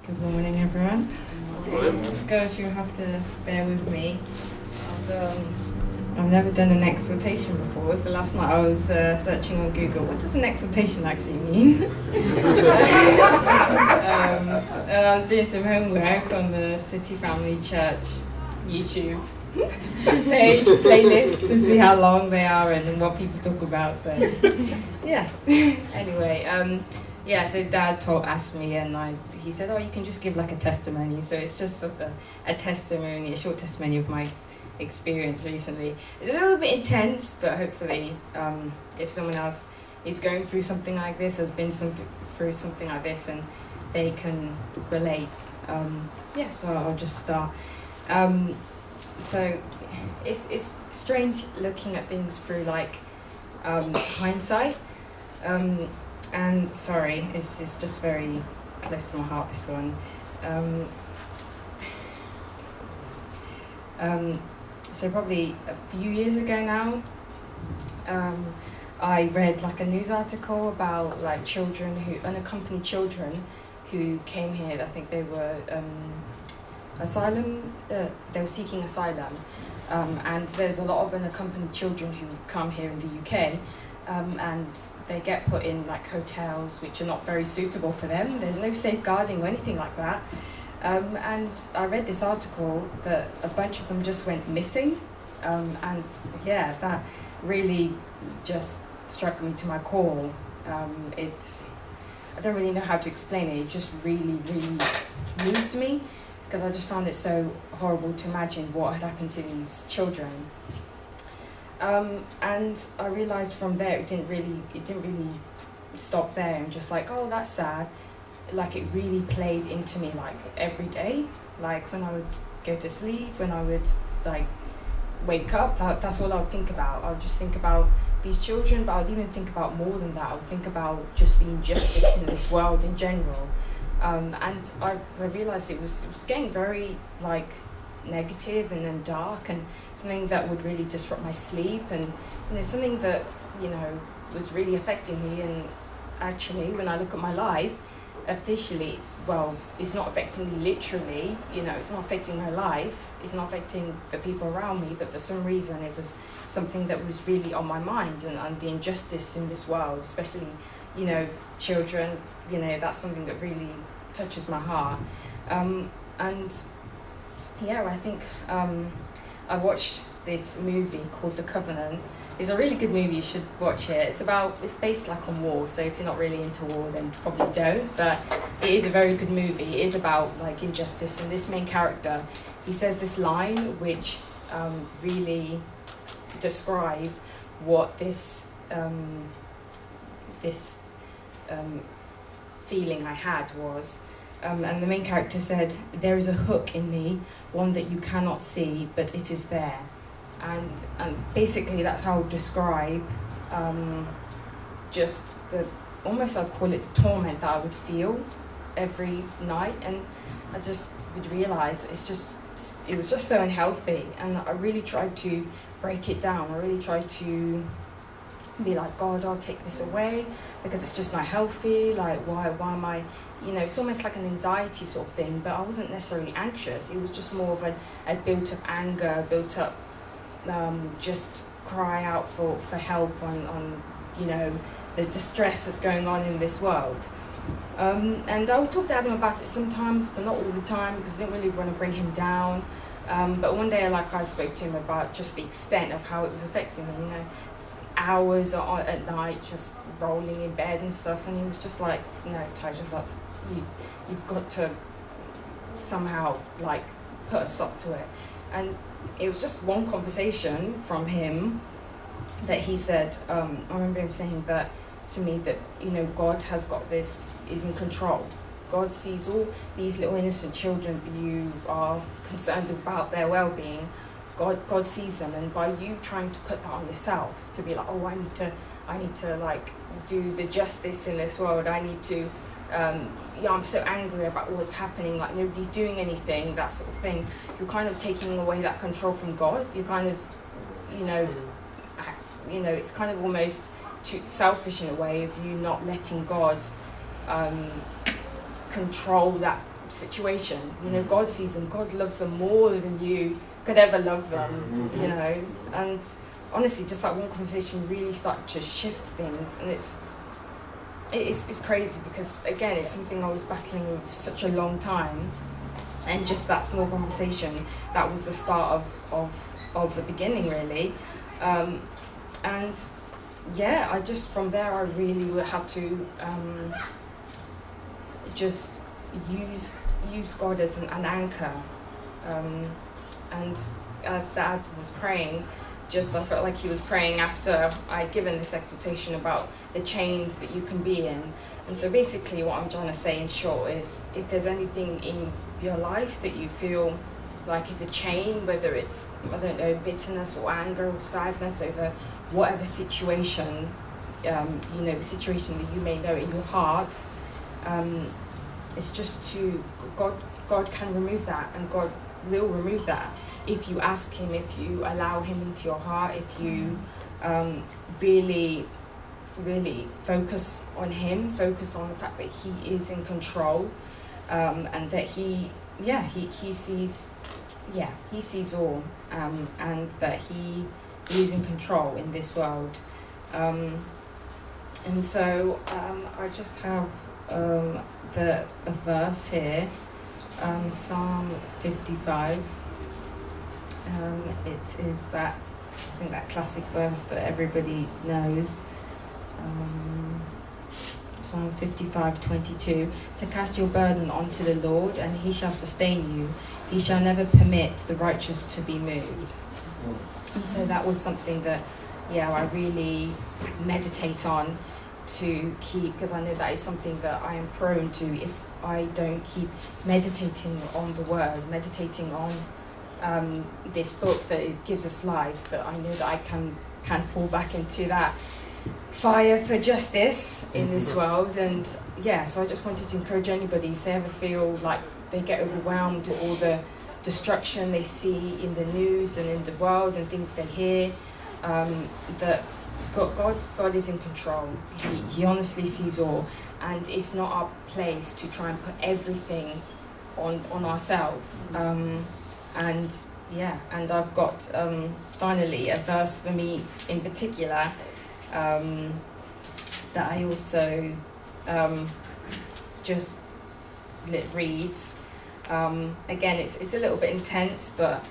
Good morning, everyone. Morning. Gosh, you'll have to bear with me. I've never done an exhortation before, so last night I was searching on Google, what does an exhortation actually mean? And I was doing some homework on the City Family Church YouTube page, playlist to see how long they are and what people talk about, so yeah. Anyway, yeah, so Dad asked me, and he said, oh, you can just give like a testimony. So it's just a testimony, a short testimony of my experience recently. It's a little bit intense, but hopefully if someone else is going through something like this, has been through something like this, and they can relate. Yeah, so I'll just start. So it's strange looking at things through like hindsight. And sorry, it's just very close to my heart, this one. So probably a few years ago now, I read like a news article about like unaccompanied children who came here. I think they were they were seeking asylum. And there's a lot of unaccompanied children who come here in the UK. And they get put in like hotels which are not very suitable for them. There's no safeguarding or anything like that. And I read this article that a bunch of them just went missing. And yeah, that really just struck me to my core. I don't really know how to explain it. It just really, really moved me, because I just found it so horrible to imagine what had happened to these children. And I realised from there it didn't really stop there and just like, oh, that's sad. Like it really played into me like every day. Like when I would go to sleep, when I would like wake up, that's all I would think about. I would just think about these children, but I would even think about more than that. I would think about just the injustice in this world in general. And I realised it was getting very like negative and then dark, and something that would really disrupt my sleep, and something that was really affecting me. And actually, when I look at my life, officially it's not affecting me literally, it's not affecting my life, it's not affecting the people around me, but for some reason it was something that was really on my mind, and the injustice in this world, especially children, that's something that really touches my heart. And yeah, I think I watched this movie called The Covenant. It's a really good movie, you should watch it. It's based like on war, so if you're not really into war, then probably don't, but it is a very good movie. It is about like injustice, and this main character, he says this line which really described what this feeling I had was. And the main character said, there is a hook in me, one that you cannot see, but it is there. And basically that's how I would describe just almost I'd call it the torment that I would feel every night. And I just would realise it was just so unhealthy, and I really tried to break it down. I really tried to be like, God, I'll take this away, because it's just not healthy. Like, why am I, it's almost like an anxiety sort of thing, but I wasn't necessarily anxious. It was just more of a built up anger, built up just cry out for help on the distress that's going on in this world. And I would talk to Adam about it sometimes, but not all the time, because I didn't really want to bring him down. But one day, I spoke to him about just the extent of how it was affecting me, hours at night, just rolling in bed and stuff, and he was just like, no, Taizya, you've got to somehow like put a stop to it. And it was just one conversation from him that he said, I remember him saying that to me, that God has got this, is in control. God sees all these little innocent children that you are concerned about their well-being. God sees them, and by you trying to put that on yourself, to be like, oh, I need to like do the justice in this world. I need to, I'm so angry about what's happening. Like nobody's doing anything, that sort of thing. You're kind of taking away that control from God. You're kind of, it's kind of almost too selfish in a way of you not letting God control that situation. You know, God sees them. God loves them more than you could ever love them. You know, and honestly, just that one conversation really started to shift things, and it's crazy because again, it's something I was battling with for such a long time, and just that small conversation, that was the start of the beginning, really. And yeah, I just, from there, I really had to just use God as an anchor. And as Dad was praying, I felt like he was praying after I'd given this exhortation about the chains that you can be in. And so basically what I'm trying to say in short is, if there's anything in your life that you feel like is a chain, whether it's, I don't know, bitterness or anger or sadness over whatever situation, you know, the situation that you may know in your heart, it's just to, God can remove that, and God will remove that if you ask him, if you allow him into your heart, if you really focus on him, focus on the fact that he is in control, and that he sees all, and that he is in control in this world. And so I just have a verse here, Psalm 55. It is that, I think, that classic verse that everybody knows. Psalm 55:22. To cast your burden onto the Lord, and he shall sustain you. He shall never permit the righteous to be moved. And so that was something that, I really meditate on to keep, because I know that is something that I am prone to if I don't keep meditating on the word, meditating on this book that it gives us life, that I know that I can fall back into that fire for justice in this world. And so I just wanted to encourage anybody, if they ever feel like they get overwhelmed with all the destruction they see in the news and in the world and things they hear, that God is in control. He honestly sees all, and it's not our place to try and put everything on ourselves. And I've got finally a verse for me in particular that I also it reads. Again, it's a little bit intense, but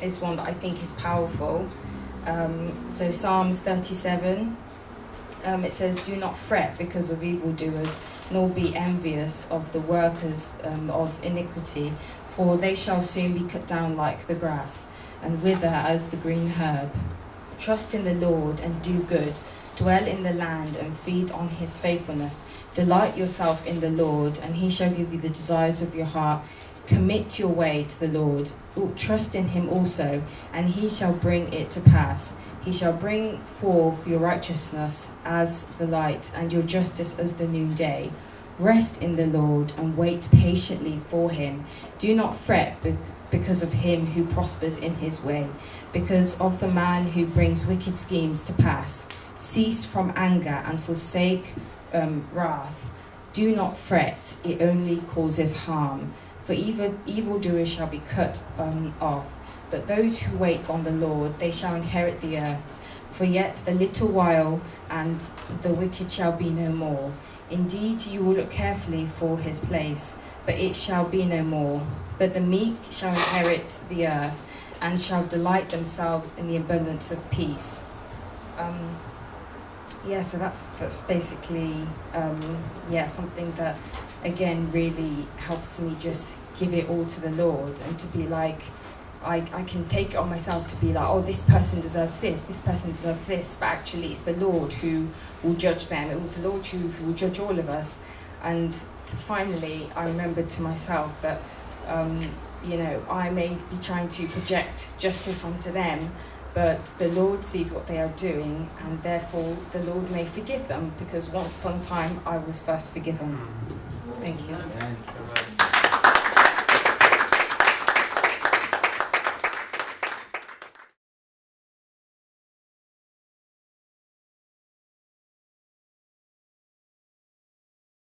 it's one that I think is powerful. So Psalms 37, it says, "Do not fret because of evildoers, nor be envious of the workers of iniquity, for they shall soon be cut down like the grass, and wither as the green herb. Trust in the Lord and do good. Dwell in the land and feed on his faithfulness. Delight yourself in the Lord, and he shall give you the desires of your heart. Commit your way to the Lord. Trust in him also, and he shall bring it to pass. He shall bring forth your righteousness as the light, and your justice as the noonday. Rest in the Lord and wait patiently for him. Do not fret because of him who prospers in his way, because of the man who brings wicked schemes to pass. Cease from anger and forsake wrath. Do not fret, it only causes harm. For evildoers shall be cut off, but those who wait on the Lord, they shall inherit the earth. For yet a little while, and the wicked shall be no more. Indeed, you will look carefully for his place, but it shall be no more. But the meek shall inherit the earth, and shall delight themselves in the abundance of peace." So that's basically something that, again, really helps me just give it all to the Lord, and to be like, I can take it on myself to be like, oh, this person deserves this person deserves this, but actually it's the Lord who will judge them. It's the Lord who will judge all of us. And finally, I remembered to myself that, I may be trying to project justice onto them, but the Lord sees what they are doing, and therefore the Lord may forgive them, because once upon a time I was first forgiven. Thank you.